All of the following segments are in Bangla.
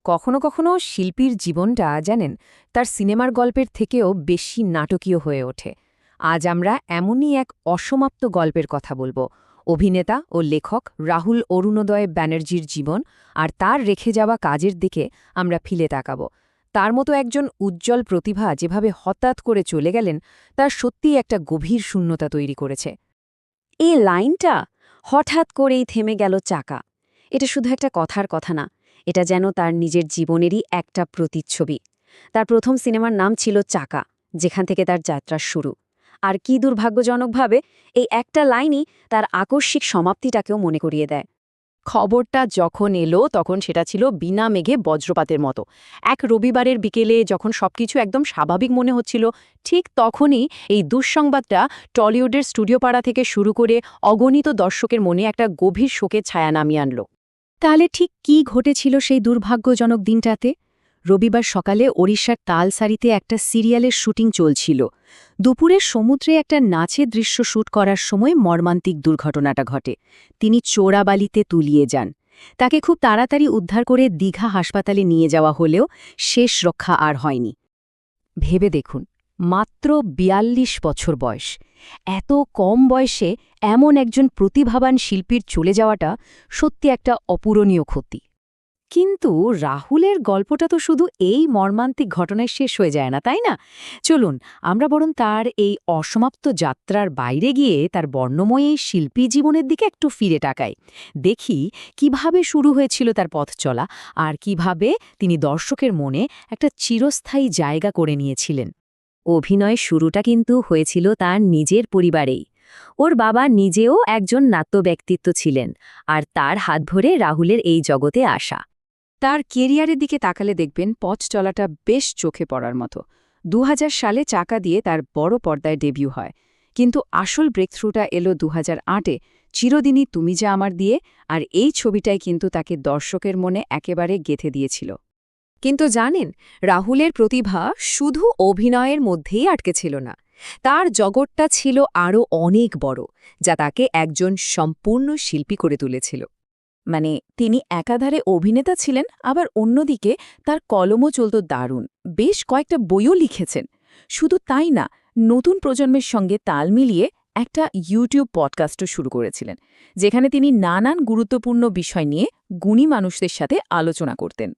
কখনো কখনো শিল্পীর জীবনটা জানেন তার সিনেমার গল্পের থেকেও বেশি নাটকীয় হয়ে ওঠে। আজ আমরা এমনই এক অসমাপ্ত গল্পের কথা বলবো। অভিনেতা ও লেখক রাহুল অরুণোদয় ব্যানার্জির জীবন আর তার রেখে যাওয়া কাজের দিকে আমরা ফিরে তাকাব। তার মতো একজন উজ্জ্বল প্রতিভা যেভাবে হঠাৎ করে চলে গেলেন, তার সত্যিই একটা গভীর শূন্যতা তৈরি করেছে। এই লাইনটা হঠাৎ করেই থেমে গেল চাকা, এটা শুধু একটা কথার কথা না, এটা যেন তার নিজের জীবনেরই একটা প্রতিচ্ছবি। তার প্রথম সিনেমার নাম ছিল চাকা, যেখান থেকে তার যাত্রা শুরু। আর কি দুর্ভাগ্যজনকভাবে এই একটা লাইনই তার আকস্মিক সমাপ্তিটাকেও মনে করিয়ে দেয়। খবরটা যখন এলো তখন সেটা ছিল বিনা মেঘে বজ্রপাতের মতো। এক রবিবারের বিকেলে যখন সবকিছু একদম স্বাভাবিক মনে হচ্ছিল, ঠিক তখনই এই দুঃসংবাদটা টলিউডের স্টুডিও পাড়া থেকে শুরু করে অগণিত দর্শকের মনে একটা গভীর শোকের ছায়া নামিয়ে আনল। তাহলে ঠিক কি ঘটেছিল সেই দুর্ভাগ্যজনক দিনটাতে? রবিবার সকালে ওড়িশার তালসারিতে একটা সিরিয়ালের শুটিং চলছিল। দুপুরে সমুদ্রে একটা নাচের দৃশ্য শ্যুট করার সময় মর্মান্তিক দুর্ঘটনাটা ঘটে। তিনি চোরাবালিতে তলিয়ে যান। তাকে খুব তাড়াতাড়ি উদ্ধার করে দীঘা হাসপাতালে নিয়ে যাওয়া হলেও শেষ রক্ষা আর হয়নি। ভেবে দেখুন, মাত্র ৪২ বছর বয়স। এত কম বয়সে এমন একজন প্রতিভাবান শিল্পীর চলে যাওয়াটা সত্যি একটা অপূরণীয় ক্ষতি। কিন্তু রাহুলের গল্পটা তো শুধু এই মর্মান্তিক ঘটনায় শেষ হয়ে যায় না, তাই না? চলুন আমরা বরং তার এই অসমাপ্ত যাত্রার বাইরে গিয়ে তার বর্ণময় এই শিল্পী জীবনের দিকে একটু ফিরে তাকাই। দেখি কিভাবে শুরু হয়েছিল তার পথ চলা, আর কিভাবে তিনি দর্শকের মনে একটা চিরস্থায়ী জায়গা করে নিয়েছিলেন। অভিনয়ের শুরুটা কিন্তু হয়েছিল তার নিজের পরিবারেই। ওর বাবা নিজেও একজন নাট্য ব্যক্তিত্ব ছিলেন, আর তার হাত ধরে রাহুলের এই জগতে আসা। তার কেরিয়ারের দিকে তাকালে দেখবেন পথ চলাটা বেশ চোখে পড়ার মতো। ২০০০ সালে চাকা দিয়ে তার বড় পর্দায় ডেবিউ হয়, কিন্তু আসল ব্রেকথ্রুটা এলো ২০০৮-এ চিরদিনই তুমি যা আমার দিয়ে, আর এই ছবিটাই কিন্তু তাকে দর্শকের মনে একেবারে গেঁথে দিয়েছিল। কিন্তু জানেন, রাহুলের প্রতিভা শুধু অভিনয়ের মধ্যেই আটকে ছিল না। তার জগৎটা ছিল আরও অনেক বড়, যা তাকে একজন সম্পূর্ণ শিল্পী করে তুলেছিল। মানে তিনি একাধারে অভিনেতা ছিলেন, আবার অন্যদিকে তার কলমও চলত দারুণ। বেশ কয়েকটা বইও লিখেছেন। শুধু তাই না, নতুন প্রজন্মের সঙ্গে তাল মিলিয়ে একটা ইউটিউব পডকাস্টও শুরু করেছিলেন, যেখানে তিনি নানান গুরুত্বপূর্ণ বিষয় নিয়ে গুণী মানুষদের সাথে আলোচনা করতেন।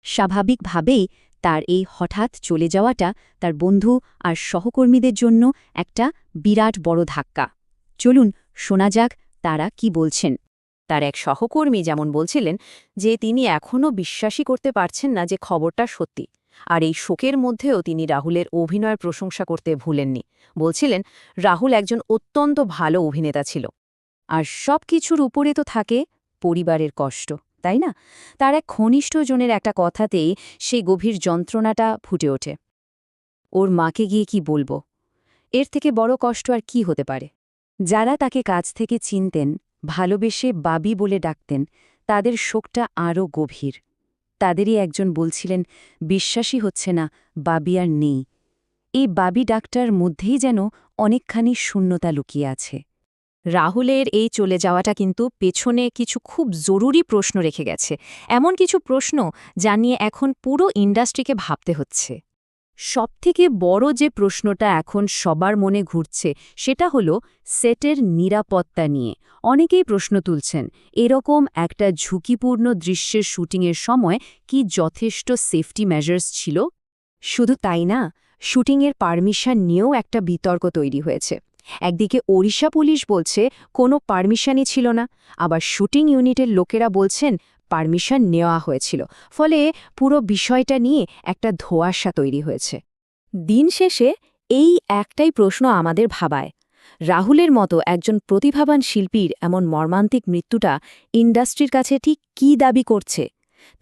স্বাভাবিকভাবেই তার এই হঠাৎ চলে যাওয়াটা তার বন্ধু আর সহকর্মীদের জন্য একটা বিরাট বড় ধাক্কা। চলুন শোনা যাক তারা কি বলছেন। তার এক সহকর্মী যেমন বলছিলেন যে তিনি এখনও বিশ্বাসই করতে পারছেন না যে খবরটা সত্যি। আর এই শোকের মধ্যেও তিনি রাহুলের অভিনয়ের প্রশংসা করতে ভুলেননি। বলছিলেন রাহুল একজন অত্যন্ত ভালো অভিনেতা ছিল। আর সব কিছুর উপরে তো থাকে পরিবারের কষ্ট, তাই না? তার এক ঘনিষ্ঠজনের একটা কথাতেই সেই গভীর যন্ত্রণাটা ফুটে ওঠে। ওর মাকে গিয়ে কি বলবো? এর থেকে বড় কষ্ট আর কি হতে পারে? যারা তাকে কাছ থেকে চিনতেন, ভালোবেসে বাবি বলে ডাকতেন, তাদের শোকটা আরও গভীর। তাদেরই একজন বলছিলেন, বিশ্বাসই হচ্ছে না বাবি আর নেই। এই বাবি ডাকটার মধ্যেই যেন অনেকখানি শূন্যতা লুকিয়ে আছে। রাহুলের এই চলে যাওয়াটা কিন্তু পেছনে কিছু খুব জরুরি প্রশ্ন রেখে গেছে, এমন কিছু প্রশ্ন যা নিয়ে এখন পুরো ইন্ডাস্ট্রিকে ভাবতে হচ্ছে। সবথেকে বড় যে প্রশ্নটা এখন সবার মনে ঘুরছে সেটা হলো সেটের নিরাপত্তা নিয়ে। অনেকেই প্রশ্ন তুলছেন, এরকম একটা ঝুঁকিপূর্ণ দৃশ্যের শুটিংয়ের সময় কি যথেষ্ট সেফটি মেজার্স ছিল? শুধু তাই না, শুটিংয়ের পারমিশন নিয়েও একটা বিতর্ক তৈরি হয়েছে। একদিকে ওড়িশা পুলিশ বলছে কোনো পারমিশনই ছিল না, আবার শুটিং ইউনিটের লোকেরা বলছেন পারমিশন নেওয়া হয়েছিল। ফলে পুরো বিষয়টা নিয়ে একটা ধোঁয়াশা তৈরি হয়েছে। দিন শেষে এই একটাই প্রশ্ন আমাদের ভাবায়, রাহুলের মতো একজন প্রতিভাবান শিল্পীর এমন মর্মান্তিক মৃত্যুটা ইন্ডাস্ট্রির কাছে ঠিক কী দাবি করছে?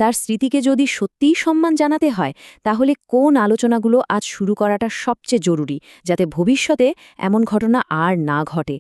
তার স্মৃতিকে যদি সত্যিই সম্মান জানাতে হয়, তাহলে কোন আলোচনাগুলো আজ শুরু করাটা সবচেয়ে জরুরি, যাতে ভবিষ্যতে এমন ঘটনা আর না ঘটে?